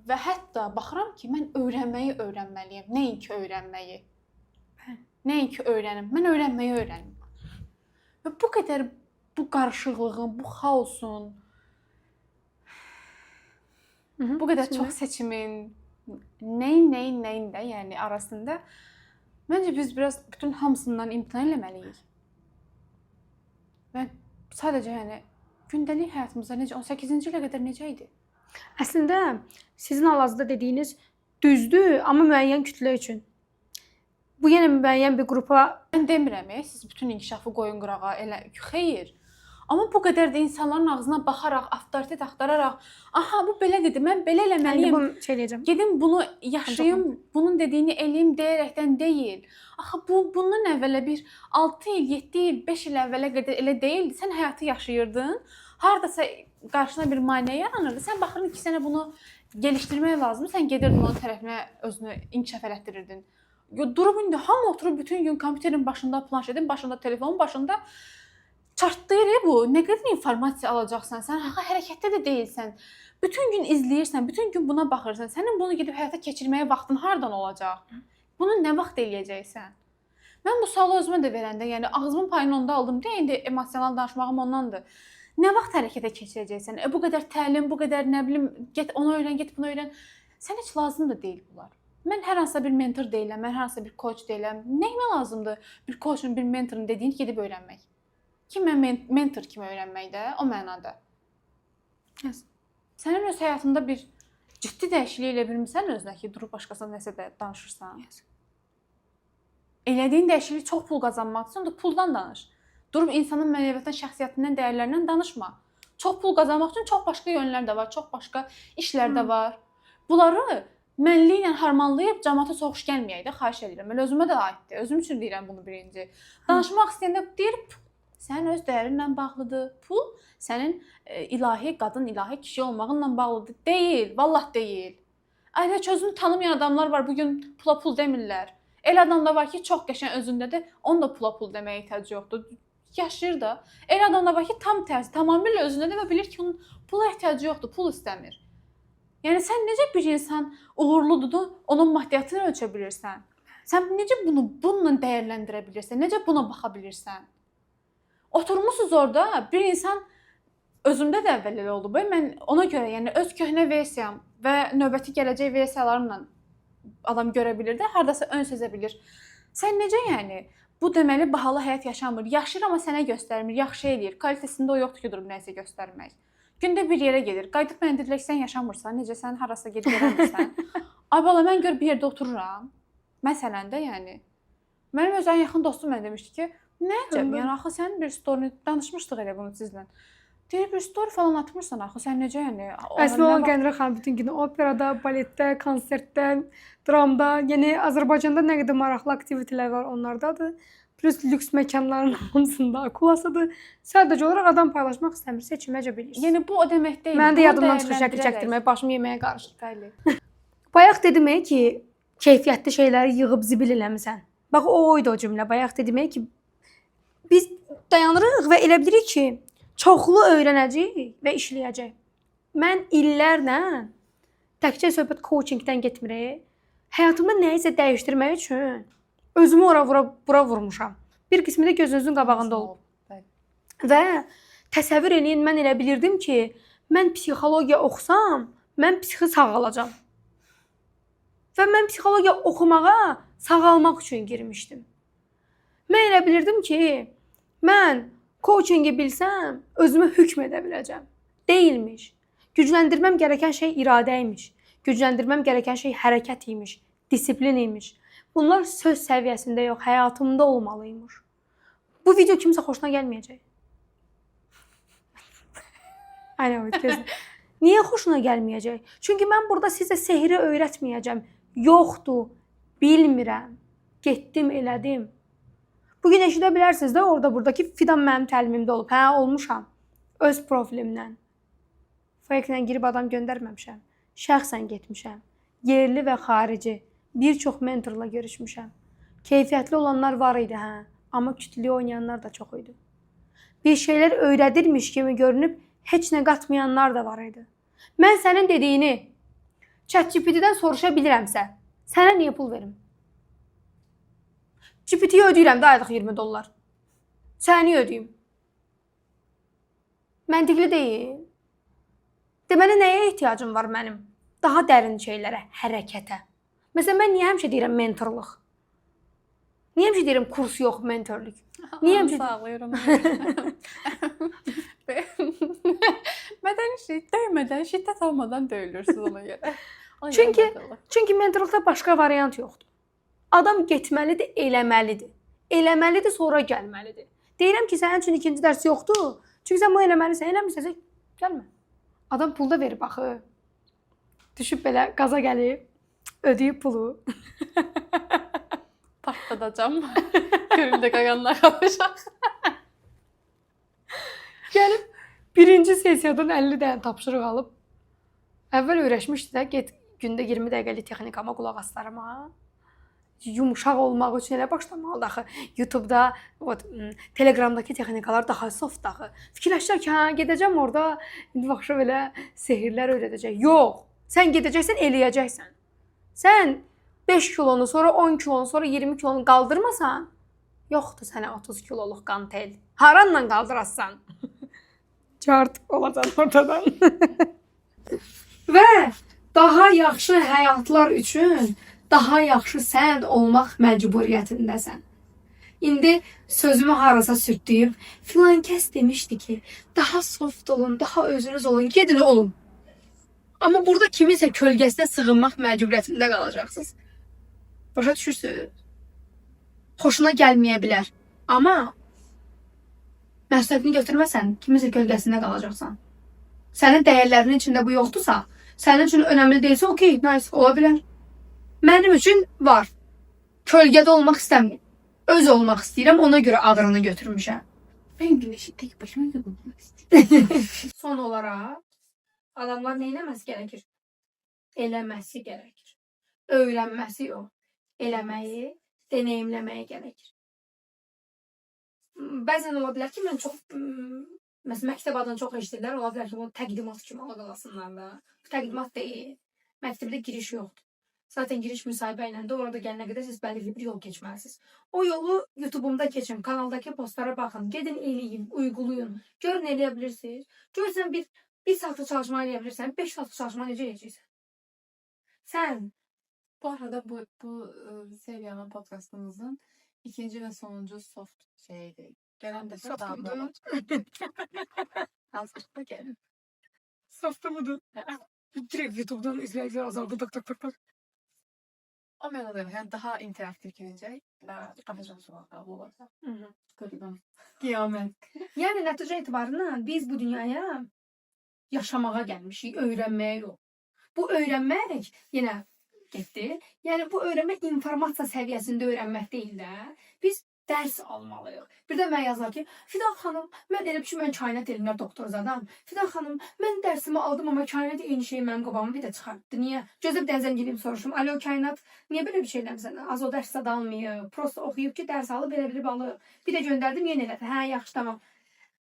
Və hətta baxıram ki, mən öyrənməyi öyrənməliyəm, nəinki öyrənməyi. Nəinki öyrənim. Mən öyrənməyi öyrənim. Və bu qədər bu qarışıqlığın, bu xaosun, bu qədər çox seçimin nəyin də, yəni arasında məncə biz biraz bütün hamısından imtina eləməliyik. Və sadəcə yəni gündəlik həyatımızda necə 18-ci ilə qədər necə idi? Əslində sizin hal-hazırda dediyiniz düzdür, amma müəyyən kütlə üçün. Bu yenə müəyyən bir qrupa Mən demirəm, siz bütün inkişafı qoyun qırağa, elə xeyr. Amma bu qədər də insanların ağzına baxaraq, avtoritet axtararaq, aha bu belə dedi, mən belə yəni eləməliyəm. bu şey deyəcəm. Gedim bunu yaşayım, bunun dediyini eləyim deyərəkdən deyil. Axı bundan əvvələ bir 6 il, 7 il, 5 il əvvələ qədər elə deyildi. Sən həyatı yaşayırdın. Hardasa qarşına bir maneə yaranırdı. Sən baxırdın ki, sənə bunu gəlişdirmək lazımdır. Sən gedirdin onun tərəfinə özünü inkişaf elətdirirdin. Durub indi hamı oturub bütün gün kompüterin başında, planşetin başında, telefonun başında çartlayır bu. Nə qədər informasiya alacaqsan, sən hərəkətdə də deyilsən. Bütün gün izləyirsən, bütün gün buna baxırsan. Sənin bunu gedib həyata keçirməyə vaxtın hardan olacaq? Bunu nə vaxt eləyəcəksən? Mən bu sualı özümə də verəndə, yəni ağzımın payını onda aldım deyə indi emosional danışmağım ondandır. Nə vaxt hərəkətə keçirəcəksən? Bu qədər təlim, bu qədər nə bilim, get onu öyrən, get bunu öyrən. Sən heç lazım da deyil bunlar. Mən hər hansısa bir mentor deyiləm, mən hər hansısa bir coach deyiləm. Nəyimə lazımdır bir coachun, bir mentorun dediyini gedib öyrənmək? Ki mən mentor kimi öyrənməkdə, o mənada. Yes. Sənin öz həyatında bir ciddi dəyişiklik elə bilmirsən özünə ki, durub başqasına nəsə də danışırsan. Yes. Elədiyin dəyişiklik çox pul qazanmaqdırsa, onda puldan danış. Durub insanın mənəviyyatdan, şəxsiyyətindən, dəyərlərindən danışma. Çox pul qazanmaq üçün çox başqa yönlər də var, çox başqa işlər də var. Bunları mənliklə ilə harmanlayıb cəmaata soğuş gəlməyək də, xahiş edirəm. Elə özümə də aiddir. Özüm üçün deyirəm bunu birinci. Danışmaq istəyəndə deyir, sənin öz dəyərinlə bağlıdır. Pul sənin ilahi qadın, ilahi kişi olmağınla bağlıdır. Deyil, vallah deyil. Ailə özünü tanımayan adamlar var, bugün pula pul demirlər. Elə adam da var ki, çox qəşəng özündədir, onun da pula pul deməyə ehtiyacı yoxdur. Yaşayır da. Elə adam da var ki, tam tərsi, tamamilə özündədir və bilir ki, onun pula ehtiyacı yoxdur, pul istəmir. Yəni sən necə bir insan uğurludur, onun maddiyyatını ölçə bilirsən? Sən necə bunu bununla dəyərləndirə bilirsən? Necə buna baxa bilirsən? Oturmusunuz orada, bir insan özümdə də əvvəl elə oldu. Mən ona görə, yəni öz köhnə versiyam və növbəti gələcək versiyalarımla adam görə bilir də, hardasa ön sezə bilir. Sən necə yəni? Bu deməli bahalı həyat yaşamır. Yaşayır amma sənə göstərmir, yaxşı eləyir. Kvalitəsində o yoxdur ki, durub nəsə göstərmək. Gündə bir yerə gedir. Qayıdıb mənə dedilər ki, sən yaşamırsan, necə sən harasa gedib gəlmirsən. Ay bala, mən gör bir yerdə otururam. Məsələn də yəni. Mənim öz ən yaxın dostum mənə demişdi ki, nə əcəb, yəni axı sən bir story danışmışdıq elə bunu sizlə. Deyir, bir story falan atmırsan axı, sən necə yəni? Əsmə olan Qəndərə xanım bütün gün operada, baletdə, konsertdə, dramda, yəni Azərbaycanda nə qədər maraqlı aktivitelər var onlardadır. Plus lüks məkanların hamısında akulasıdır. Sadəcə olaraq adam paylaşmaq istəmir, seçməcə bilir. Yəni bu o demək deyil. Mən də yadımdan çıxır şəkil çəkdirmək, başım yeməyə qarışır. Bəli. Bayaq dedim ki, keyfiyyətli şeyləri yığıb zibil eləmisən. Bax o idi o cümlə. Bayaq dedim ki, biz dayanırıq və elə bilirik ki, çoxlu öyrənəcəyik və işləyəcək. Mən illərlə təkcə söhbət coachingdən getmir. Həyatımda nəyisə dəyişdirmək üçün özümü bura vurmuşam. Bir qismi də gözünüzün qabağında olub. Və təsəvvür eləyin, mən elə bilirdim ki, mən psixologiya oxusam, mən psixi sağalacam. Və mən psixologiya oxumağa sağalmaq üçün girmişdim. Mən elə bilirdim ki, mən coachingi bilsəm, özümü hökm edə biləcəm. Deyilmiş. Gücləndirməm gərəkən şey iradə imiş. Gücləndirməm gərəkən şey hərəkət imiş, disiplin imiş. Bunlar söz səviyyəsində yox, həyatımda olmalıymış. Bu video kimsə xoşuna gəlməyəcək. Aynen öyle. Niyə xoşuna gəlməyəcək? Çünki mən burada sizə sehri öyrətməyəcəm. Yoxdur, bilmirəm. Getdim, elədim. Bugün eşidə bilərsiniz də orada-buradakı Fidan mənim təlimimdə olub. Hə, olmuşam. Öz profilimdən. Fake-lə girib adam göndərməmişəm. Şəxsən getmişəm. Yerli və xarici. Bir çox mentorla görüşmüşəm. Keyfiyyətli olanlar var idi, hə. Amma kütlü oynayanlar da çox idi. Bir şeylər öyrədirmiş kimi görünüb heç nə qatmayanlar da var idi. Mən sənin dediyini ChatGPT-dən soruşa bilirəmsə, sənə niyə pul verim? GPT-yə ödəyirəm də aylıq $20. Sənə niyə ödəyim? Məntiqli deyil. Deməli, nəyə ehtiyacım var mənim? Daha dərin şeylərə, hərəkətə. Məsələn, mən niyə həmişə deyirəm mentorluq? Niyə həmişə deyirəm kurs yox, mentorluq? Niyə həmişə sağlayıram? Döymədən, şiddət almadan döyülürsünüz ona görə. Çünki mentorluqda başqa variant yoxdur. Adam getməlidir, eləməlidir. Eləməlidir, sonra gəlməlidir. Deyirəm ki, sənin üçün ikinci dərs yoxdur. Çünki sən bunu eləməlisən, eləmirsən, gəlmə. Adam pul da verir, baxı. Düşüb belə qaza gəlib, ödəyib pulu. Partladacam. Görümdə qaqanlar qalacaq. Gəlib, birinci sessiyadan 50 dənə tapşırıq alıb, əvvəl öyrəşmişdi də, get gündə 20 dəqiqəlik texnikama qulaq aslarıma. Yumuşaq olmaq üçün elə başlamalıdır axı. YouTube-da, Telegramdakı texnikalar daha soft axı. Fikirləşəcək ki, hə, gedəcəm orada, indi baxışa belə sehirlər öyrədəcək. Yox, sən gedəcəksən, eləyəcəksən. Sən 5 kilonu, sonra 10 kilonu, sonra 20 kilonu qaldırmasan, yoxdur sənə 30 kiloluq qantel. Haranla qaldırasan? Çart olacan ortadan. Və daha yaxşı həyatlar üçün daha yaxşı sən olmaq məcburiyyətindəsən. İndi sözümü harasa sürtdüyüb, filan kəs demişdi ki, daha soft olun, daha özünüz olun, gedin olun. Amma burada kiminsə kölgəsinə sığınmaq məcburiyyətində qalacaqsınız. Başa düşürsünüz? Xoşuna gəlməyə bilər. Amma məsuliyyətini götürməsən, kiminsə kölgəsində qalacaqsan. Sənin dəyərlərinin içində bu yoxdursa, sənin üçün önəmli deyilsə, okey, nice, ola bilər. Mənim üçün var. Kölgədə olmaq istəmirəm. Öz olmaq istəyirəm, ona görə ağrını götürmüşəm. Ben güneşi tek başıma yorulmak istedim. Son olaraq, adamlar nə eləməsi gərəkir? Eləməsi gərəkir. Öyrənməsi yox. Eləməyi, deneyimləməyi gərəkir. Bəzən ola bilər ki, mən çox, məsələn, məktəb adını çox eşidirlər, ola bilər ki, bunu təqdimat kimi algılasınlar da. Təqdimat deyil. Məktəbdə giriş yoxdur. Zaten giriş müsahibə ilə də orada gələnə qədər siz bəlirli bir yol keçməlisiniz. O yolu YouTube'umda keçin, kanaldakı postlara baxın, gedin eləyin, uygulayın. Görün eləyə bilirsiniz. Görsən bir saatlı çalışma eləyə bilirsən, 5 saatlı çalışma necə eləyəcəksən? Sən Bu arada bu seriyanın podkastımızın ikinci ve sonuncu soft şeydi. Gelen de soft daha mudur? Hazırda gelin. Soft mudur? Direkt YouTube'dan izləyicilər azaldı. Tak. O mevzuda yani daha interaktif gelecek. Daha kafasını soğukta bu olursa. Kırdım. Kıyamet. Yəni nəticə etibarından biz bu dünyaya yaşamağa gəlmişik, öyrənməyə yox. Bu öyrənmək yenə getdi. Yəni bu öyrənmək informasiya səviyyəsində öyrənmək deyil də. Biz dərs almalıyıq. Bir də mən yazar ki, Fidan xanım, mən elə bir şey, mən kainat elmlər doktorzadam. Fidan xanım, mən dərsimi aldım, amma kainat eyni şey mənim qabağıma bir də çıxartdı. Niyə? Gözəl dənizdən gedib soruşum. Alo kainat, niyə belə bir şey eləmisən? Az o dərs zad almayıb. Prosta oxuyub ki, dərs alıb belə bilib alıb. Bir də göndərdim, yenə elədi. Hə, yaxşı, tamam.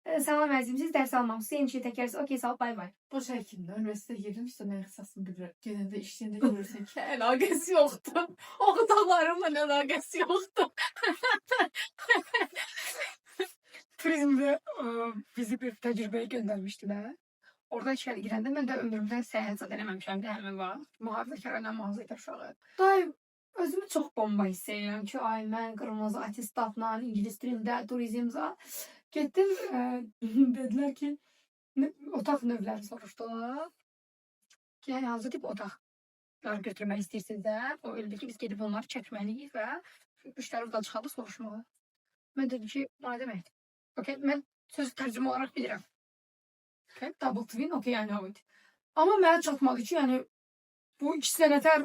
Salam əzizim, siz dərs almamışsınız. Yeni şey təkərsiz. Okey, sağ ol, bay bay. Bu şekilde üniversiteye girmişse ben ihtisasımı bilirim. Genelde işlerinde görürsün ki alakası yoktu. Okuduğlarımla alakası yoktu. Turizmdə bizi bir təcrübəyə göndərmişdilər. Orada işə girəndə mən də ömrümdə səyahət zad eləməmişəm də həmin var. Mühafizəkar mühafizəkar uşağı. Day özümü çox bomba hiss edirəm ki, ay mən qırmızı atestatla ingilis dilində turizmdə getdim. Dedilər ki, otaq növləri soruşdular. Ki, yəni hansı tip otaqlar götürmək istəyirsiniz də, o elə ki, biz gedib onları çəkməliyik və müştəri orada çıxardı soruşmağa. Mən dedim ki, o nə deməkdir? Okay, mən sözü tərcümə olaraq bilirəm. Okay, double twin, okay, I know it. Amma mənə çatmadı ki, yəni bu ikisi nəfər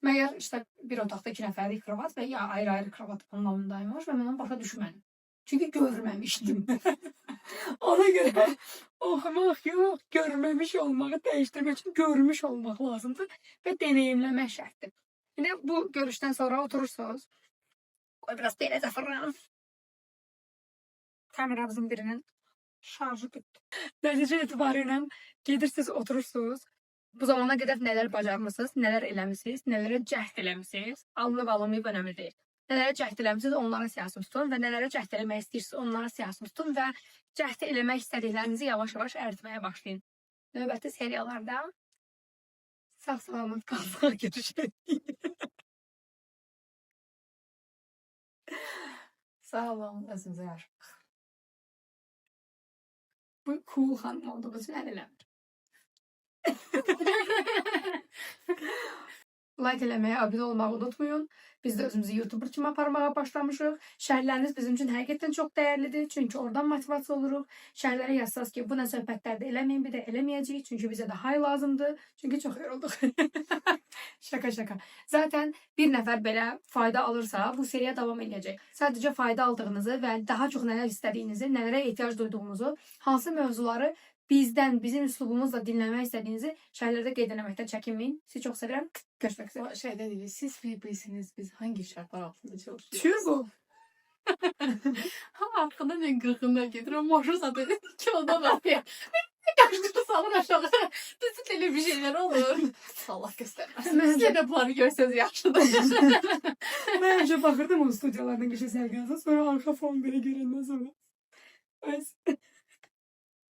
məgər işte bir otaqda 2 nəfərlik kravat və ya ayrı-ayrı kravat anlamındaymış və mən onu başa düşmədim. Çünki görməmişdim. Ona görə oxumaq yox, görməmiş olmağı dəyişdirmək üçün görmüş olmaq lazımdır və deneyimləmək şərtdir. Yine bu görüşdən sonra oturursunuz. Qoy biraz belə zəfırlanım. Kameramızın birinin şarjı bitdi. Nəticə etibarıyla gedirsiniz, oturursunuz. Bu zamana qədər nələr bacarmısınız, nələr eləmişsiniz, nələrə cəhd eləmişsiniz, alınıb alınmayıb önəmli deyil. Nələrə cəhd eləmişsiniz, onlara siyasət tutun və nələrə cəhd eləmək istəyirsiniz, onlara siyasət tutun və cəhd eləmək istədiklərinizi yavaş-yavaş əritməyə başlayın. Növbəti seriyalarda sağ-salamat qalmağa görüşək. Sağ olun, özünüze yaşayın. Bu cool xanım olduğu üçün əl eləmir. Like eləməyə, abunə olmağı unutmayın. Biz də özümüzü YouTuber kimi aparmağa başlamışıq. Şərhləriniz bizim üçün həqiqətən çox dəyərlidir. Çünki oradan motivasiya oluruq. Şərhlərə yazsaz ki, bu nə söhbətlərdə eləməyin, bir də eləməyəcəyik. Çünki bizə də hay lazımdır. Çünki çox yorulduq. Şaka. Zaten bir nəfər belə fayda alırsa, bu seriya davam edəcək. Sadəcə fayda aldığınızı və daha çox nələr istədiyinizi, nələrə ehtiyac duyduğunuzu, hansı mövzuları bizdən, bizim üslubumuzla dinləmək istədiyinizi şərhlərdə qeyd eləməkdən çəkinməyin. Sizi çox sevirəm. Görüşmək üzrə. Şeyde değil, siz bilsiniz biz hangi şartlar altında çalışıyoruz? Tür bu. Ha, arkada ben gırgınlar getiriyorum. Moşu zaten ki ondan arkaya. Kaçtırı salın aşağı. Düzü öyle bir şeyler olur. Allah göstermesin. Siz de bunları görseniz yaşlıdır. Ben önce bakırdım o stüdyolardan geçen sergilerden. Sonra arka fon beni görenden sonra.